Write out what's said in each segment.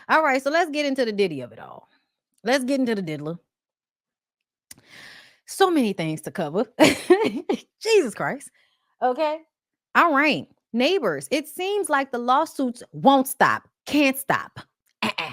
All right, so let's get into the Diddy of it all. Let's get into the diddler. So many things to cover. Jesus Christ. Okay. All right. Neighbors, it seems like the lawsuits won't stop, can't stop. Uh-uh.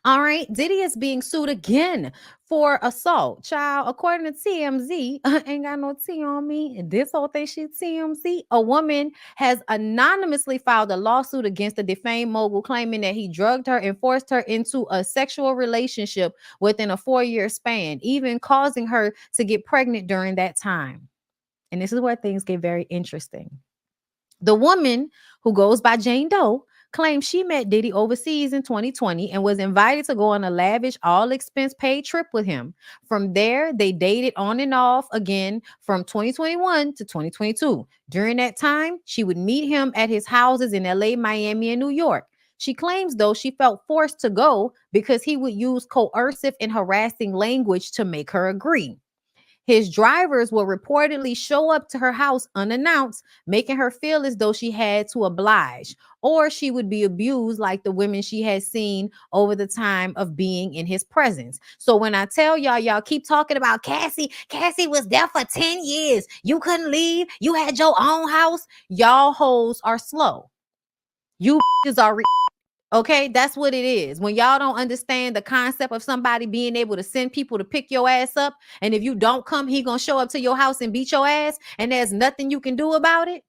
All right. Diddy is being sued again for assault. Child, according to TMZ, ain't got no T on me. This whole thing shit TMZ. A woman has anonymously filed a lawsuit against the defamed mogul, claiming that he drugged her and forced her into a sexual relationship within a 4-year span, even causing her to get pregnant during that time. And this is where things get very interesting. The woman, who goes by Jane Doe, claims she met Diddy overseas in 2020 and was invited to go on a lavish, all expense paid trip with him. From there, they dated on and off again from 2021 to 2022. During that time, she would meet him at his houses in LA, Miami, and New York. She claims, though, she felt forced to go because he would use coercive and harassing language to make her agree. His drivers will reportedly show up to her house unannounced, making her feel as though she had to oblige, or she would be abused like the women she had seen over the time of being in his presence. So when I tell y'all keep talking about Cassie was there for 10 years. You couldn't leave. You had your own house. Y'all hoes are slow. You are okay, that's what it is. When y'all don't understand the concept of somebody being able to send people to pick your ass up, and if you don't come, he gonna show up to your house and beat your ass, and there's nothing you can do about it.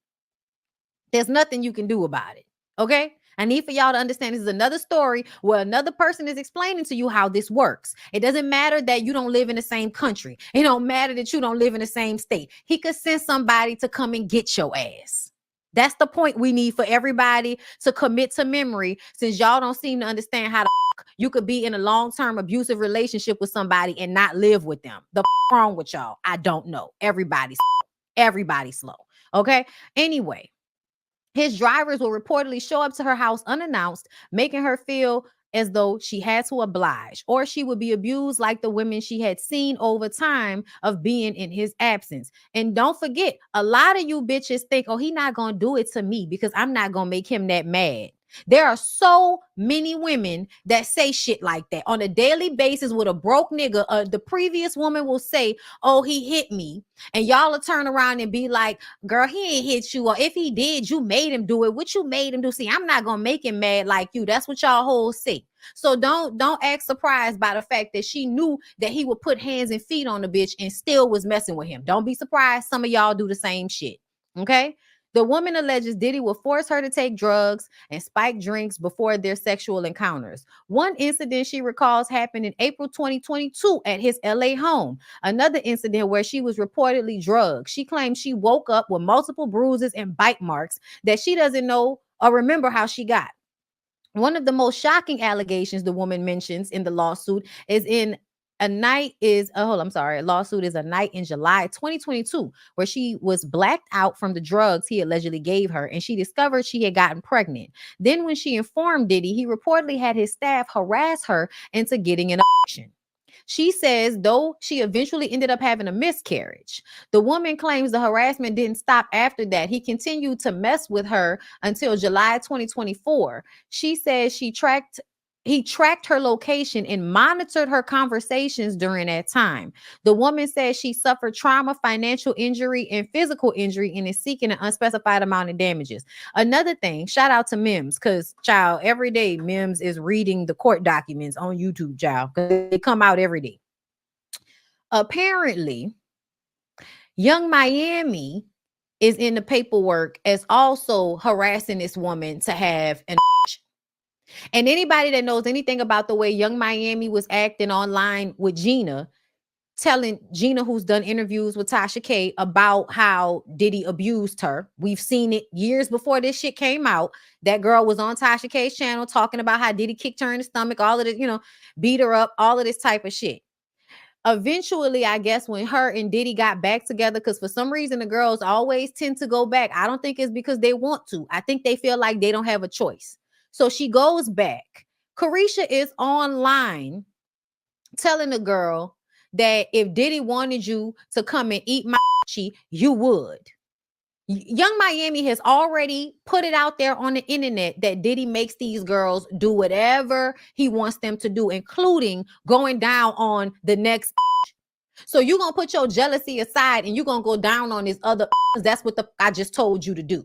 There's nothing you can do about it. Okay? I need for y'all to understand this is another story where another person is explaining to you how this works. It doesn't matter that you don't live in the same country. It don't matter that you don't live in the same state. He could send somebody to come and get your ass. That's the point we need for everybody to commit to memory, since y'all don't seem to understand how you could be in a long-term abusive relationship with somebody and not live with them. The wrong with y'all? I don't know. Everybody's slow. Okay? Anyway, his drivers will reportedly show up to her house unannounced, making her feel as though she had to oblige, or she would be abused like the women she had seen over time of being in his absence. And don't forget, a lot of you bitches think, oh, he not gonna do it to me because I'm not gonna make him that mad. There are so many women that say shit like that on a daily basis with a broke nigga. The previous woman will say, oh, he hit me. And y'all will turn around and be like, girl, he ain't hit you. Or if he did, you made him do it. What you made him do? See, I'm not gonna make him mad like you. That's what y'all hoes say. So don't act surprised by the fact that she knew that he would put hands and feet on the bitch and still was messing with him. Don't be surprised some of y'all do the same shit. Okay? The woman alleges Diddy will force her to take drugs and spike drinks before their sexual encounters. One incident she recalls happened in April 2022 at his LA home. Another incident where she was reportedly drugged. She claims she woke up with multiple bruises and bite marks that she doesn't know or remember how she got. One of the most shocking allegations the woman mentions in the lawsuit is in a night is I'm sorry. A lawsuit is a night in July 2022 where she was blacked out from the drugs he allegedly gave her, and she discovered she had gotten pregnant. Then when she informed Diddy, he reportedly had his staff harass her into getting an abortion. She says, though she eventually ended up having a miscarriage. The woman claims the harassment didn't stop after that. He continued to mess with her until July 2024. She says he tracked her location and monitored her conversations during that time. The woman says she suffered trauma, financial injury, and physical injury and is seeking an unspecified amount of damages. Another thing, shout out to Mims, because, child, every day Mims is reading the court documents on YouTube, child, because they come out every day. Apparently, Young Miami is in the paperwork as also harassing this woman to have an abortion. And anybody that knows anything about the way Young Miami was acting online with Gina, telling Gina, who's done interviews with Tasha K, about how Diddy abused her. We've seen it years before this shit came out. That girl was on Tasha K's channel talking about how Diddy kicked her in the stomach, all of this, beat her up, all of this type of shit. Eventually, I guess when her and Diddy got back together, because for some reason the girls always tend to go back. I don't think it's because they want to. I think they feel like they don't have a choice. So she goes back. Caresha is online telling the girl that if Diddy wanted you to come and eat my chi, you would. Young Miami has already put it out there on the internet that Diddy makes these girls do whatever he wants them to do, including going down on the next. So you're going to put your jealousy aside and you're going to go down on this other. That's what I just told you to do.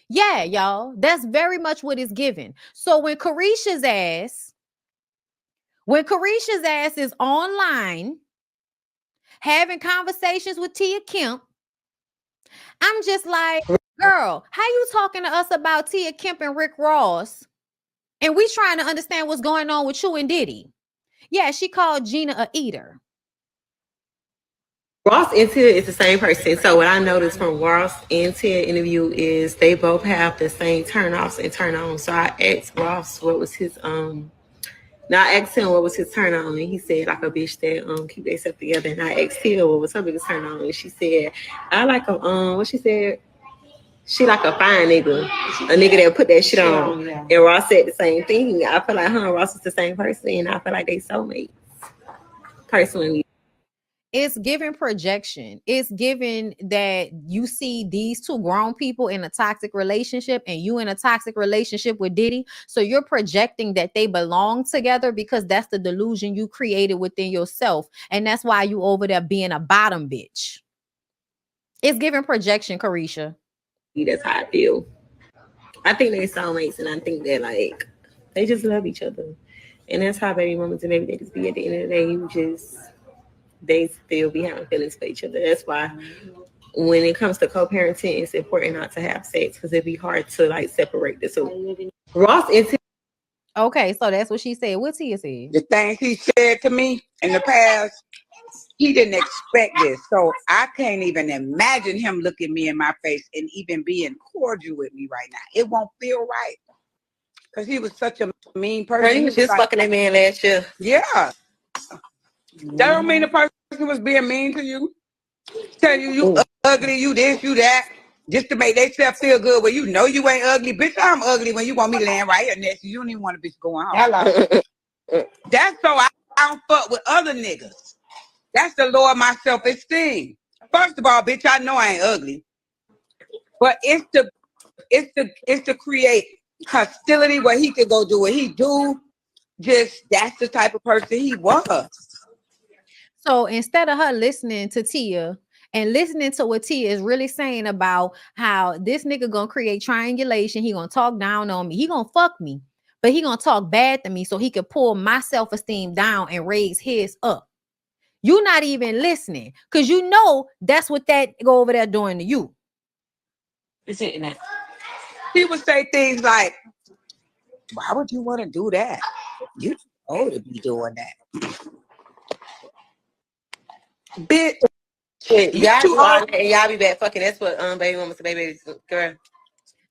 Yeah, y'all. That's very much what it's given. So when Caresha's ass is online having conversations with Tia Kemp, I'm just like, girl, how you talking to us about Tia Kemp and Rick Ross? And we trying to understand what's going on with you and Diddy. Yeah, she called Gina a eater. Ross and Tia is the same person. So what I noticed from Ross and Tia interview is they both have the same turn-offs and turn-ons. So I asked Ross what was his now I asked him what was his turn on, and he said like a bitch that keep themselves together. And I asked Tia what was her biggest turn on, and she said I like a what she said. She like a fine nigga, a nigga that put that shit on. Yeah. And Ross said the same thing. I feel like her and Ross is the same person, and I feel like they soulmates. Personally. It's giving projection. It's giving that you see these two grown people in a toxic relationship and you in a toxic relationship with Diddy. So you're projecting that they belong together because that's the delusion you created within yourself. And that's why you over there being a bottom bitch. It's giving projection, Caresha. That's how I feel. I think they're soulmates, and I think that like they just love each other. And that's how baby mamas and baby daddies be at the end of the day. They still be having feelings for each other. That's why when it comes to co-parenting, it's important not to have sex because it'd be hard to like separate the two. Ross and Tia. Okay, so that's what she said. What Tia said? The things he said to me in the past, he didn't expect this. So I can't even imagine him looking me in my face and even being cordial with me right now. It won't feel right. Because he was such a mean person. He was just like, fucking that man last year. Yeah. That don't mean the person was being mean to you. Tell you ugly, you this, you that, just to make themselves feel good. Well, you know you ain't ugly. Bitch, I'm ugly when you want me to land right here next to you. You don't even want a bitch going home. Hello. That's so I don't fuck with other niggas. That's the lower my self-esteem. First of all, bitch, I know I ain't ugly. But it's to create hostility where he could go do what he do. Just that's the type of person he was. So instead of her listening to Tia and listening to what Tia is really saying about how this nigga gonna create triangulation, he gonna talk down on me, he gonna fuck me, but he gonna talk bad to me so he can pull my self-esteem down and raise his up. You're not even listening because you know that's what that go over there doing to you. He would say things like, why would you want to do that? You too old to be doing that. Bitch. Y'all do all that and y'all be back fucking. That's what baby mama to baby girl.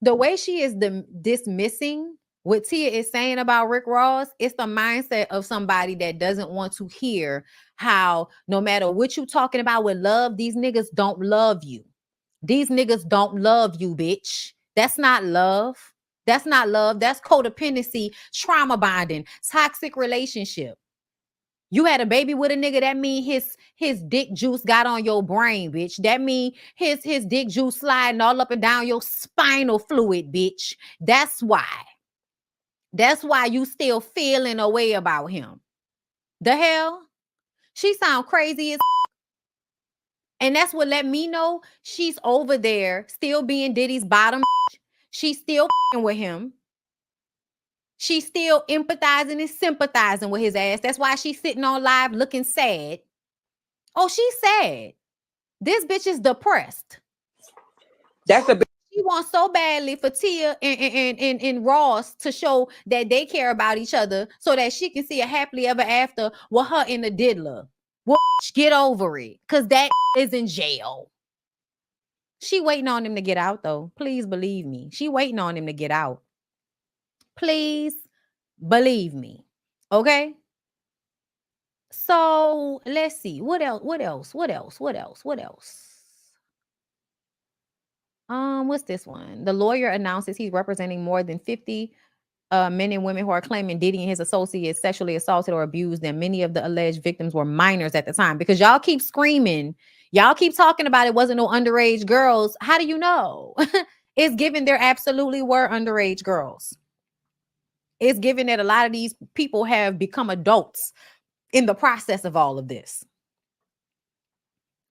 The way she is dismissing what Tia is saying about Rick Ross, it's the mindset of somebody that doesn't want to hear how no matter what you talking about with love, these niggas don't love you. These niggas don't love you, bitch. That's not love. That's not love. That's codependency, trauma bonding, toxic relationship. You had a baby with a nigga, that mean his dick juice got on your brain, bitch. That mean his dick juice sliding all up and down your spinal fluid, bitch. That's why. That's why you still feeling a way about him. The hell? She sound crazy as and that's what let me know she's over there still being Diddy's bottom. She's still with him. She's still empathizing and sympathizing with his ass. That's why she's sitting on live looking sad. Oh, she's sad. This bitch is depressed. That's a bitch. She wants so badly for Tia and Ross to show that they care about each other so that she can see a happily ever after with her in the diddler. Well, get over it. Because that is in jail. She waiting on him to get out, though. Please believe me. She waiting on him to get out. Please believe me. Okay? So let's see. What else? What's this one? The lawyer announces he's representing more than 50 men and women who are claiming Diddy and his associates sexually assaulted or abused them. Many of the alleged victims were minors at the time. Because y'all keep screaming, y'all keep talking about it wasn't no underage girls. How do you know? It's given there absolutely were underage girls. It's given that a lot of these people have become adults in the process of all of this.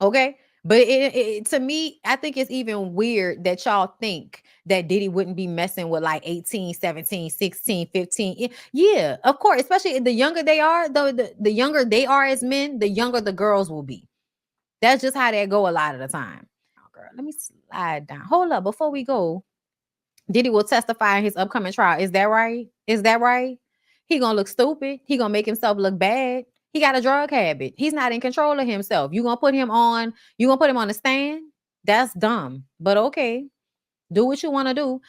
Okay. But to me, I think it's even weird that y'all think that Diddy wouldn't be messing with like 18, 17, 16, 15. Yeah, of course. Especially the younger they are, the younger they are as men, the younger the girls will be. That's just how they go a lot of the time. Oh, girl, let me slide down. Hold up. Before we go, Diddy will testify in his upcoming trial. Is that right? Is that right? He gonna look stupid. He gonna make himself look bad. He got a drug habit. He's not in control of himself. You gonna put him on the stand? That's dumb. But okay. Do what you want to do.